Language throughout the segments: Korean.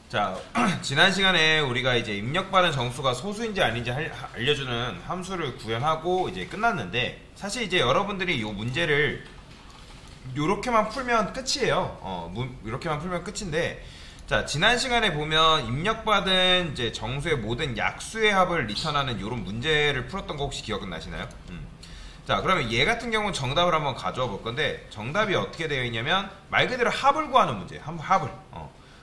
자, 지난 시간에 우리가 이제 입력받은 정수가 소수인지 아닌지 알려주는 함수를 구현하고 이제 끝났는데, 사실 이제 여러분들이 이 문제를 요렇게만 풀면 끝이에요. 이렇게만 풀면 끝인데, 자, 지난 시간에 보면 입력받은 이제 정수의 모든 약수의 합을 리턴하는 요런 문제를 풀었던 거 혹시 기억나시나요? 자, 그러면 얘 같은 경우는 정답을 한번 가져와 볼 건데, 정답이 어떻게 되어 있냐면 말 그대로 합을 구하는 문제. 합을.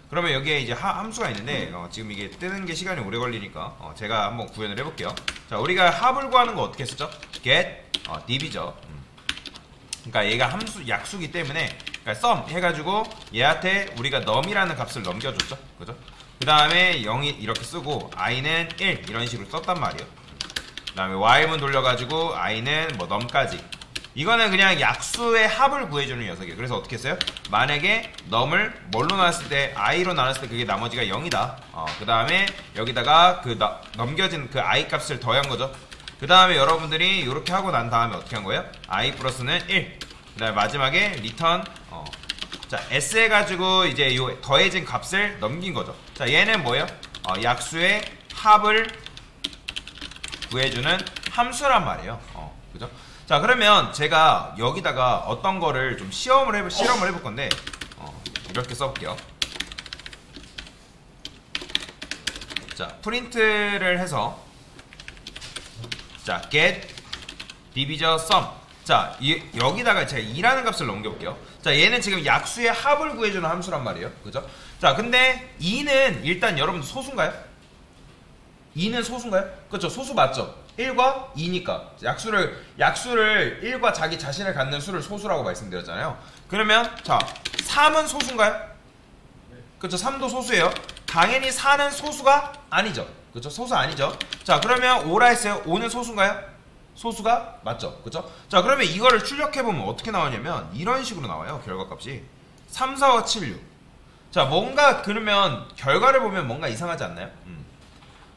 그러면 여기에 이제 함수가 있는데, 지금 이게 뜨는 게 시간이 오래 걸리니까 제가 한번 구현을 해볼게요. 자, 우리가 합을 구하는 거 어떻게 쓰죠? get div이죠. 그러니까 얘가 함수 약수기 때문에, 그러니까 sum 해가지고 얘한테 우리가 num이라는 값을 넘겨줬죠. 그죠? 그 다음에 0이 이렇게 쓰고 i는 1 이런 식으로 썼단 말이에요. 그 다음에 while문 돌려가지고 i는 뭐 num까지. 이거는 그냥 약수의 합을 구해주는 녀석이에요. 그래서 어떻게 했어요? 만약에 num을 뭘로 나눴을 때, i로 나눴을 때 그게 나머지가 0이다. 그 다음에 여기다가 그 넘겨진 그 i 값을 더한 거죠. 그 다음에 여러분들이 이렇게 하고 난 다음에 어떻게 한 거예요? i 플러스는 1. 그 다음에 마지막에 return, 자, s 해가지고 이제 요 더해진 값을 넘긴 거죠. 자, 얘는 뭐예요? 약수의 합을 구해주는 함수란 말이에요. 그죠? 자, 그러면 제가 여기다가 어떤 거를 좀 실험을 해볼 건데, 이렇게 써볼게요. 자, 프린트를 해서, 자, get divisor sum. 자, 여기다가 제가 2라는 값을 넘겨볼게요. 자, 얘는 지금 약수의 합을 구해주는 함수란 말이에요. 그죠? 자, 근데 2는 일단 여러분들 소수인가요? 2는 소수인가요? 그렇죠. 소수 맞죠? 1과 2니까 약수를 1과 자기 자신을 갖는 수를 소수라고 말씀드렸잖아요. 그러면 자, 3은 소수인가요? 그렇죠. 3도 소수예요. 당연히 4는 소수가 아니죠. 그렇죠. 소수 아니죠. 자, 그러면 5라 했어요. 5는 소수인가요? 소수가 맞죠. 그렇죠. 자, 그러면 이거를 출력해보면 어떻게 나오냐면 이런 식으로 나와요. 결과값이 3, 4, 5, 7, 6. 자, 뭔가 그러면 결과를 보면 뭔가 이상하지 않나요?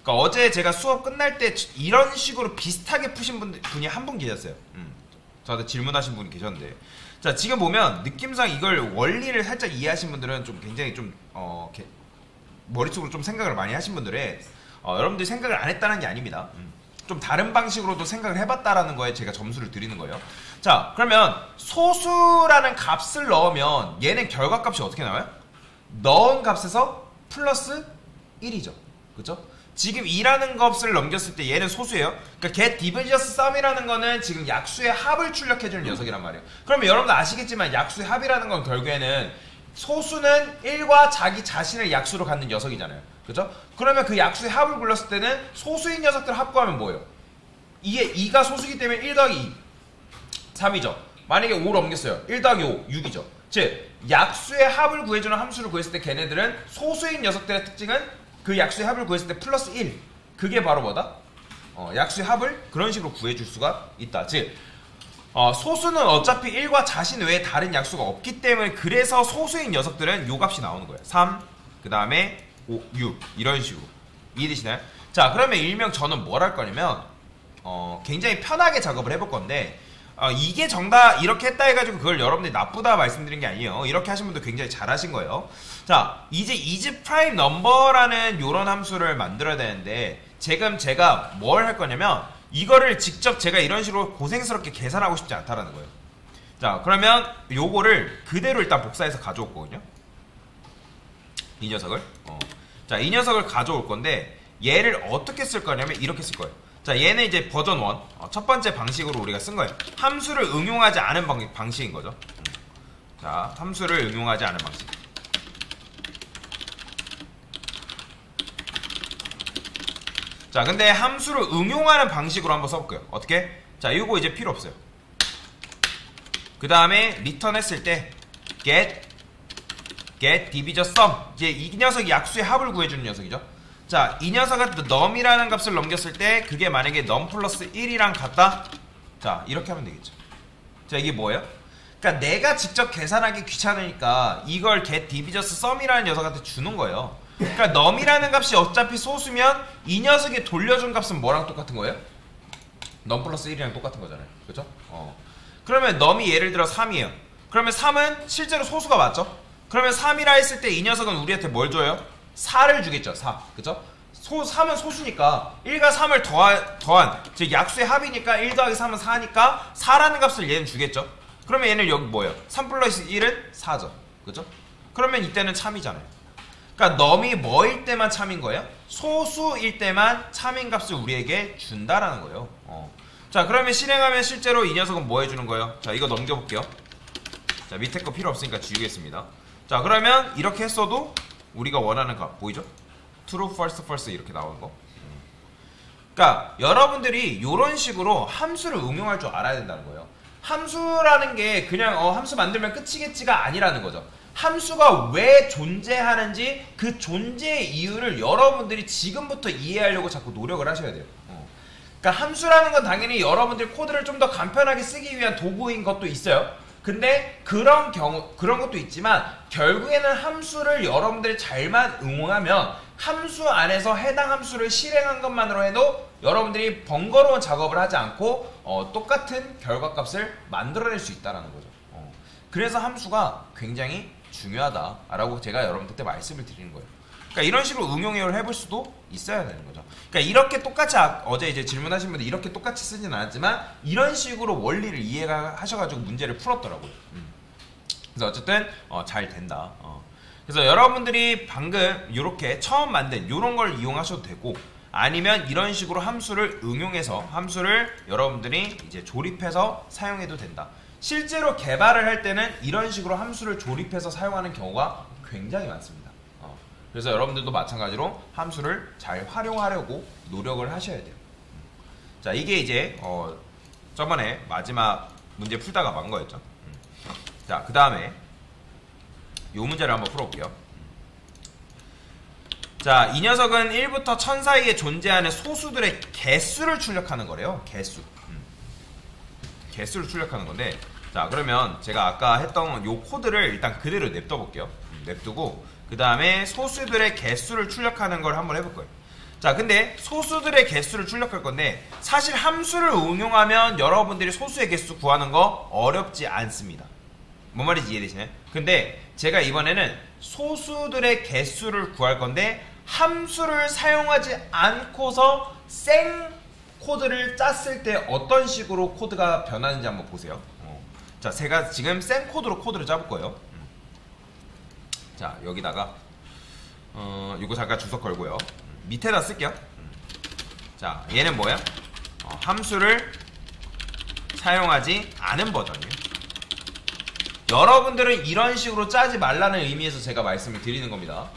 그러니까 어제 제가 수업 끝날 때 이런 식으로 비슷하게 푸신 분이 한 분 계셨어요. 저한테 질문하신 분이 계셨는데, 자, 지금 보면 느낌상 이걸 원리를 살짝 이해하신 분들은 좀 굉장히 좀 머릿속으로 좀 생각을 많이 하신 분들의 여러분들이 생각을 안 했다는 게 아닙니다. 좀 다른 방식으로도 생각을 해봤다라는 거에 제가 점수를 드리는 거예요. 자, 그러면 소수라는 값을 넣으면 얘는 결과값이 어떻게 나와요? 넣은 값에서 플러스 1이죠. 그죠? 지금 2라는 값을 넘겼을 때 얘는 소수예요. 그러니까 get divisor sum이라는 거는 지금 약수의 합을 출력해주는 녀석이란 말이에요. 그러면 여러분들 아시겠지만 약수의 합이라는 건 결국에는 소수는 1과 자기 자신을 약수로 갖는 녀석이잖아요. 그죠? 그러면 그 약수의 합을 굴렸을 때는 소수인 녀석들을 합구하면 뭐예요? 이게 2가 소수이기 때문에 1 더하기 2 3이죠. 만약에 5를 넘겼어요. 1 더하기 5 6이죠. 즉 약수의 합을 구해주는 함수를 구했을 때 걔네들은 소수인 녀석들의 특징은 그 약수의 합을 구했을 때 플러스 1. 그게 바로 뭐다? 약수의 합을 그런 식으로 구해줄 수가 있다. 즉 소수는 어차피 1과 자신 외에 다른 약수가 없기 때문에, 그래서 소수인 녀석들은 요 값이 나오는 거예요. 3, 그 다음에 5, 6 이런 식으로. 이해되시나요? 자, 그러면 일명 저는 뭘 할 거냐면 굉장히 편하게 작업을 해볼 건데, 이게 정답 이렇게 했다 해가지고 그걸 여러분들이 나쁘다 말씀드린 게 아니에요. 이렇게 하신 분도 굉장히 잘하신 거예요. 자, 이제 isPrimeNumber라는 요런 함수를 만들어야 되는데, 지금 제가 뭘 할 거냐면 이거를 직접 제가 이런 식으로 고생스럽게 계산하고 싶지 않다라는 거예요. 자, 그러면 요거를 그대로 일단 복사해서 가져올 거거든요. 이 녀석을 자, 이 녀석을 가져올 건데 얘를 어떻게 쓸 거냐면 이렇게 쓸 거예요. 자, 얘는 이제 버전 1 첫 번째 방식으로 우리가 쓴 거예요. 함수를 응용하지 않은 방식인 거죠. 자, 함수를 응용하지 않은 방식. 자, 근데 함수를 응용하는 방식으로 한번 써볼게요. 어떻게? 자, 이거 이제 필요 없어요. 그 다음에 리턴 했을 때 get divisor sum. 이제 이 녀석이 약수의 합을 구해주는 녀석이죠. 자, 이 녀석은 num이라는 값을 넘겼을 때 그게 만약에 num 플러스 1이랑 같다? 자, 이렇게 하면 되겠죠. 자, 이게 뭐예요? 그러니까 내가 직접 계산하기 귀찮으니까 이걸 get divisor sum이라는 녀석한테 주는 거예요. 그러니까 num이라는 값이 어차피 소수면 이 녀석이 돌려준 값은 뭐랑 똑같은 거예요? num 플러스 1이랑 똑같은 거잖아요. 그죠? 그러면 num이 예를 들어 3이에요. 그러면 3은 실제로 소수가 맞죠? 그러면 3이라 했을 때 이 녀석은 우리한테 뭘 줘요? 4를 주겠죠. 4. 그죠? 3은 소수니까 1과 3을 더한 즉 약수의 합이니까 1 더하기 3은 4니까 4라는 값을 얘는 주겠죠. 그러면 얘는 여기 뭐예요? 3 플러스 1은 4죠. 그죠? 그러면 이때는 참이잖아요. 그러니까 넘이 뭐일 때만 참인 거예요? 소수일 때만 참인 값을 우리에게 준다라는 거예요. 자, 그러면 실행하면 실제로 이 녀석은 뭐 해주는 거예요? 자, 이거 넘겨볼게요. 자, 밑에 거 필요 없으니까 지우겠습니다. 자, 그러면 이렇게 했어도 우리가 원하는 값 보이죠? true, false, false 이렇게 나오는 거. 그러니까 여러분들이 이런 식으로 함수를 응용할 줄 알아야 된다는 거예요. 함수라는 게 그냥 함수 만들면 끝이겠지가 아니라는 거죠. 함수가 왜 존재하는지 그 존재의 이유를 여러분들이 지금부터 이해하려고 자꾸 노력을 하셔야 돼요. 그러니까 함수라는 건 당연히 여러분들 코드를 좀 더 간편하게 쓰기 위한 도구인 것도 있어요. 근데 그런 것도 있지만 결국에는 함수를 여러분들이 잘만 응용하면 함수 안에서 해당 함수를 실행한 것만으로 해도 여러분들이 번거로운 작업을 하지 않고 똑같은 결과값을 만들어낼 수 있다는 거죠. 그래서 함수가 굉장히 중요하다라고 제가 여러분들한테 말씀을 드리는 거예요. 그러니까 이런 식으로 응용을 해볼 수도 있어야 되는 거죠. 그러니까 이렇게 똑같이 어제 이제 질문하신 분들 이렇게 똑같이 쓰진 않았지만 이런 식으로 원리를 이해하셔가지고 문제를 풀었더라고요. 그래서 어쨌든 잘 된다. 그래서 여러분들이 방금 이렇게 처음 만든 이런 걸 이용하셔도 되고 아니면 이런 식으로 함수를 응용해서 함수를 여러분들이 이제 조립해서 사용해도 된다. 실제로 개발을 할 때는 이런 식으로 함수를 조립해서 사용하는 경우가 굉장히 많습니다. 그래서 여러분들도 마찬가지로 함수를 잘 활용하려고 노력을 하셔야 돼요. 자, 이게 이제 저번에 마지막 문제 풀다가 만 거였죠. 자, 그 다음에 이 문제를 한번 풀어볼게요. 자, 이 녀석은 1부터 1000 사이에 존재하는 소수들의 개수를 출력하는 거래요. 개수를 출력하는 건데, 자, 그러면 제가 아까 했던 요 코드를 일단 그대로 냅둬 볼게요. 냅두고 그 다음에 소수들의 개수를 출력하는 걸 한번 해볼 거예요. 자, 근데 소수들의 개수를 출력할 건데 사실 함수를 응용하면 여러분들이 소수의 개수 구하는 거 어렵지 않습니다. 뭔 말인지 이해되시나요? 근데 제가 이번에는 소수들의 개수를 구할 건데 함수를 사용하지 않고서 생 코드를 짰을 때 어떤 식으로 코드가 변하는지 한번 보세요. 자, 제가 지금 생 코드로 코드를 짜볼 거예요. 자, 여기다가 이거 잠깐 주석 걸고요. 밑에다 쓸게요. 자, 얘는 뭐야? 함수를 사용하지 않은 버전이에요. 여러분들은 이런 식으로 짜지 말라는 의미에서 제가 말씀을 드리는 겁니다.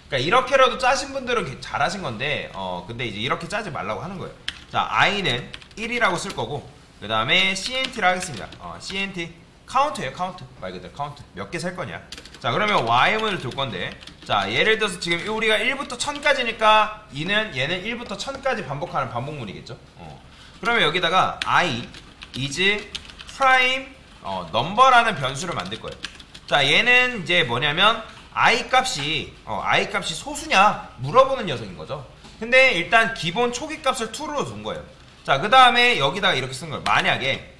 그러니까 이렇게라도 짜신 분들은 잘하신 건데 근데 이제 이렇게 짜지 말라고 하는 거예요. 자, i는 1이라고 쓸 거고 그 다음에 cnt를 하겠습니다. cnt 카운트예요. 카운트 말 그대로 카운트 몇 개 셀 거냐. 자, 그러면 y문을 둘 건데 자, 예를 들어서 지금 우리가 1부터 1000까지니까 얘는 1부터 1000까지 반복하는 반복문이겠죠. 그러면 여기다가 i is prime number라는 변수를 만들 거예요. 자, 얘는 이제 뭐냐면 i 값이 소수냐 물어보는 녀석인 거죠. 근데 일단 기본 초기 값을 true로 둔 거예요. 자, 그 다음에 여기다가 이렇게 쓴 거예요. 만약에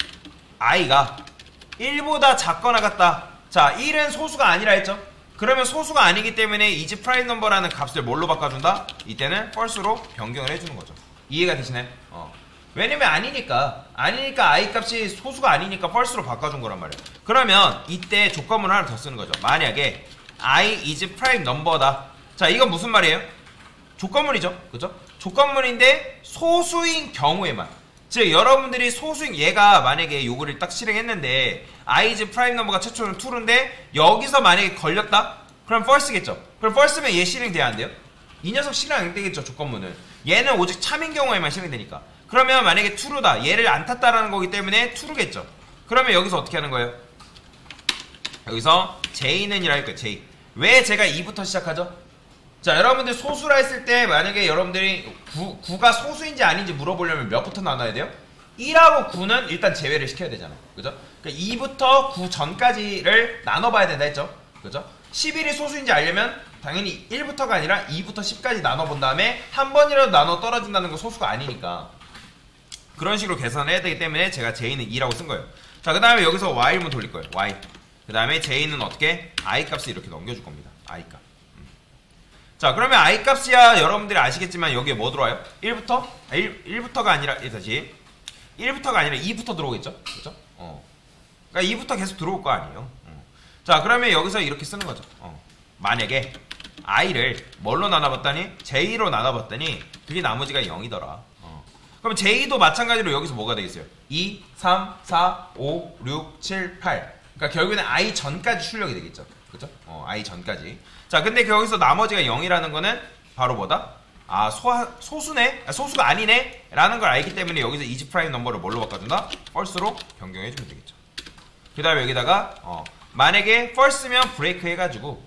i가 1보다 작거나 같다. 자, 1은 소수가 아니라 했죠. 그러면 소수가 아니기 때문에 is prime number라는 값을 뭘로 바꿔준다? 이때는 false로 변경을 해주는 거죠. 이해가 되시나요? 왜냐면 아니니까 i 값이 소수가 아니니까 false로 바꿔준 거란 말이에요. 그러면 이때 조건문을 하나 더 쓰는 거죠. 만약에 i is prime number다. 자, 이건 무슨 말이에요? 조건문이죠. 그죠? 조건문인데 소수인 경우에만, 즉 여러분들이 소수인 얘가 만약에 요거를 딱 실행했는데 i is prime number가 최초는 true인데 여기서 만약에 걸렸다? 그럼 false겠죠. 그럼 false면 얘 실행돼야 안 돼요? 이 녀석 실행 안 되겠죠. 조건문은 얘는 오직 참인 경우에만 실행되니까. 그러면 만약에 true다, 얘를 안 탔다라는 거기 때문에 true겠죠. 그러면 여기서 어떻게 하는 거예요? 여기서 j는 이라 할까요? j. 왜 제가 2부터 시작하죠? 자, 여러분들 소수라 했을 때 만약에 여러분들이 9가 소수인지 아닌지 물어보려면 몇부터 나눠야 돼요? 1하고 9는 일단 제외를 시켜야 되잖아요. 그죠? 그러니까 2부터 9 전까지를 나눠봐야 된다 했죠? 그죠? 11이 소수인지 알려면 당연히 1부터가 아니라 2부터 10까지 나눠본 다음에 한 번이라도 나눠 떨어진다는 건 소수가 아니니까 그런 식으로 계산을 해야 되기 때문에 제가 j는 2라고 쓴 거예요. 자, 그 다음에 여기서 y문 돌릴 거예요. y. 그 다음에 j는 어떻게? i 값을 이렇게 넘겨줄 겁니다. i 값. 자, 그러면 i 값이야 여러분들이 아시겠지만 여기에 뭐 들어와요? 1부터? 1부터가 아니라 다시 1부터가 아니라 2부터 들어오겠죠? 그죠? 그러니까 2부터 계속 들어올 거 아니에요. 자, 그러면 여기서 이렇게 쓰는 거죠. 만약에 i를 뭘로 나눠봤더니 j로 나눠봤더니 그게 나머지가 0이더라. 그럼 j도 마찬가지로 여기서 뭐가 되겠어요? 2, 3, 4, 5, 6, 7, 8. 그러니까 결국에는 i 전까지 출력이 되겠죠. 그죠? i 전까지. 자, 근데 여기서 나머지가 0이라는 거는 바로 뭐다? 아, 소수네? 소수가 아니네? 라는 걸 알기 때문에 여기서 이지 프라임 넘버를 뭘로 바꿔준다? false로 변경해주면 되겠죠. 그 다음에 여기다가 만약에 false면 브레이크 해가지고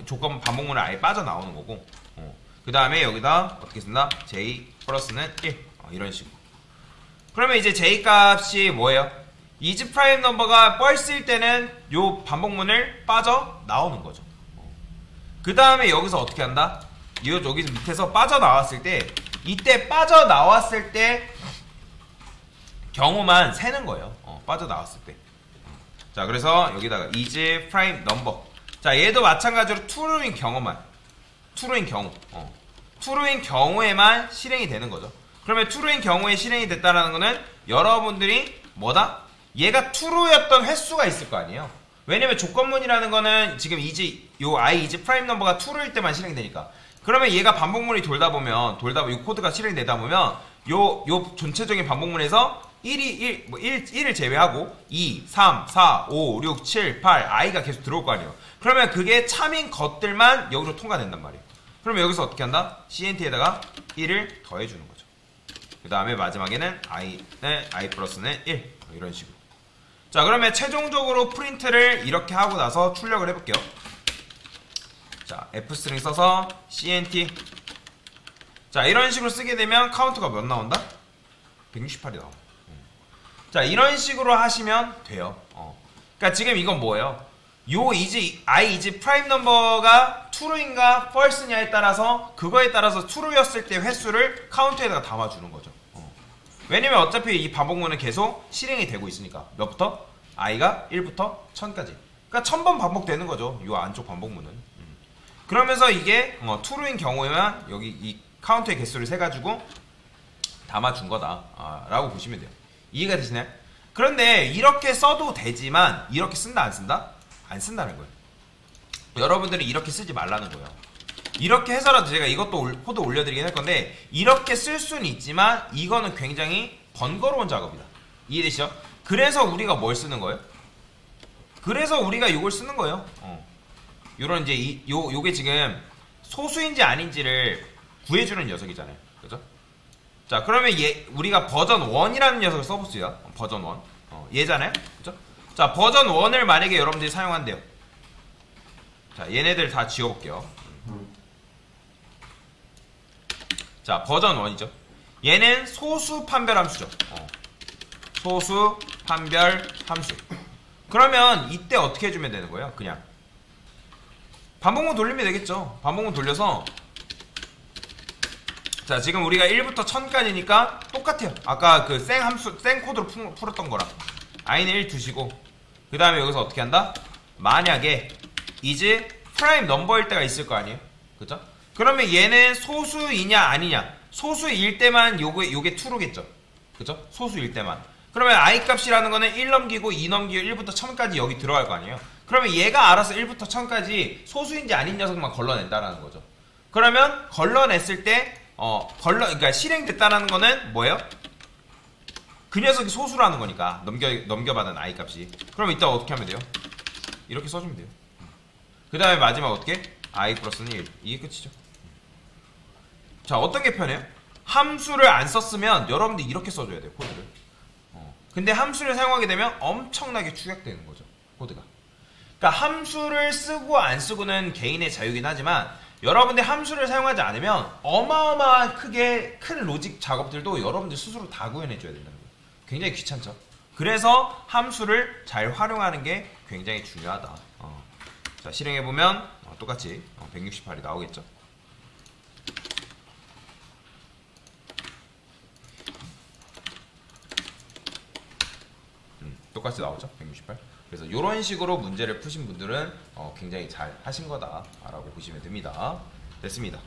조건 반복문을 아예 빠져나오는 거고, 그 다음에 여기다 어떻게 쓴다? j 플러스는 1 이런 식으로. 그러면 이제 j 값이 뭐예요? 이지 프라임 넘버가 false일 때는 요 반복문을 빠져나오는 거죠. 그 다음에 여기서 어떻게 한다? 여기서 밑에서 빠져나왔을 때, 이때 빠져나왔을 때 경우만 세는 거예요. 빠져나왔을 때. 자, 그래서 여기다가 is prime number. 자, 얘도 마찬가지로 true인 경우만, true인 경우, true인 경우에만 실행이 되는 거죠. 그러면 true인 경우에 실행이 됐다는 거는 여러분들이 뭐다? 얘가 true였던 횟수가 있을 거 아니에요. 왜냐면 조건문이라는 거는 지금 요 i is prime number가 true일 때만 실행이 되니까. 그러면 얘가 반복문이 돌다 보면 이 코드가 실행되다 보면 요 전체적인 반복문에서 1을 제외하고 2, 3, 4, 5, 6, 7, 8 i가 계속 들어올 거 아니에요. 그러면 그게 참인 것들만 여기로 통과된단 말이에요. 그러면 여기서 어떻게 한다? CNT에다가 1을 더해주는 거죠. 그 다음에 마지막에는 i 플러스는 1 이런 식으로. 자, 그러면 최종적으로 프린트를 이렇게 하고 나서 출력을 해볼게요. 자, f스트링 써서 cnt. 자, 이런 식으로 쓰게 되면 카운트가 몇 나온다? 168이 나와. 자, 이런 식으로 하시면 돼요. 그러니까 지금 이건 뭐예요? 요 i is prime number가 true인가 false냐에 따라서 그거에 따라서 true였을 때 횟수를 카운트에다가 담아주는 거죠. 왜냐면 어차피 이 반복문은 계속 실행이 되고 있으니까. 몇부터? i가 1부터 1000까지. 그러니까 1000번 반복되는 거죠. 요 안쪽 반복문은. 그러면서 이게 true인 경우에만 여기 이 카운트의 개수를 세가지고 담아준 거다 라고 보시면 돼요. 이해가 되시나요? 그런데 이렇게 써도 되지만 이렇게 쓴다 안 쓴다? 안 쓴다는 거예요. 여러분들이 이렇게 쓰지 말라는 거예요. 이렇게 해서라도 제가 이것도 코드 올려드리긴 할 건데 이렇게 쓸 수는 있지만 이거는 굉장히 번거로운 작업이다. 이해되시죠? 그래서 우리가 뭘 쓰는 거예요? 그래서 우리가 이걸 쓰는 거예요. 요런 이제 요게 지금 소수인지 아닌지를 구해주는 녀석이잖아요. 그죠? 자, 그러면 우리가 버전 1이라는 녀석을 써봅시다. 버전 1. 얘잖아요? 그죠? 자, 버전 1을 만약에 여러분들이 사용한대요. 자, 얘네들 다 지워볼게요. 자, 버전 1이죠. 얘는 소수 판별 함수죠. 소수 판별 함수. 그러면 이때 어떻게 해주면 되는 거예요? 그냥 반복문 돌리면 되겠죠. 반복문 돌려서 자, 지금 우리가 1부터 1000까지니까 똑같아요. 아까 그 생 코드로 풀었던 거랑 i는 1 두시고 그 다음에 여기서 어떻게 한다? 만약에 is prime number일 때가 있을 거 아니에요? 그죠? 그러면 얘는 소수이냐 아니냐? 소수일 때만 요게 true겠죠? 그죠? 소수일 때만. 그러면 i 값이라는 거는 1 넘기고 2 넘기고 1부터 1000까지 여기 들어갈 거 아니에요? 그러면 얘가 알아서 1부터 1000까지 소수인지 아닌 녀석만 걸러낸다라는 거죠. 그러면 걸러냈을 때 그러니까 실행됐다라는 거는 뭐예요? 그 녀석이 소수라는 거니까 넘겨받은 i 값이. 그럼 이따 어떻게 하면 돼요? 이렇게 써주면 돼요. 그 다음에 마지막 어떻게? i 플러스는 1. 이게 끝이죠. 자, 어떤 게 편해요? 함수를 안 썼으면 여러분들 이렇게 써줘야 돼요, 코드를. 근데 함수를 사용하게 되면 엄청나게 축약되는 거죠, 코드가. 그러니까 함수를 쓰고 안 쓰고는 개인의 자유긴 하지만 여러분들 함수를 사용하지 않으면 어마어마한 큰 로직 작업들도 여러분들 스스로 다 구현해줘야 된다는 거예요. 굉장히 귀찮죠. 그래서 함수를 잘 활용하는 게 굉장히 중요하다. 자, 실행해보면 똑같이 168이 나오겠죠. 똑같이 나오죠. 168. 그래서 이런 식으로 문제를 푸신 분들은 굉장히 잘 하신 거다라고 보시면 됩니다. 됐습니다.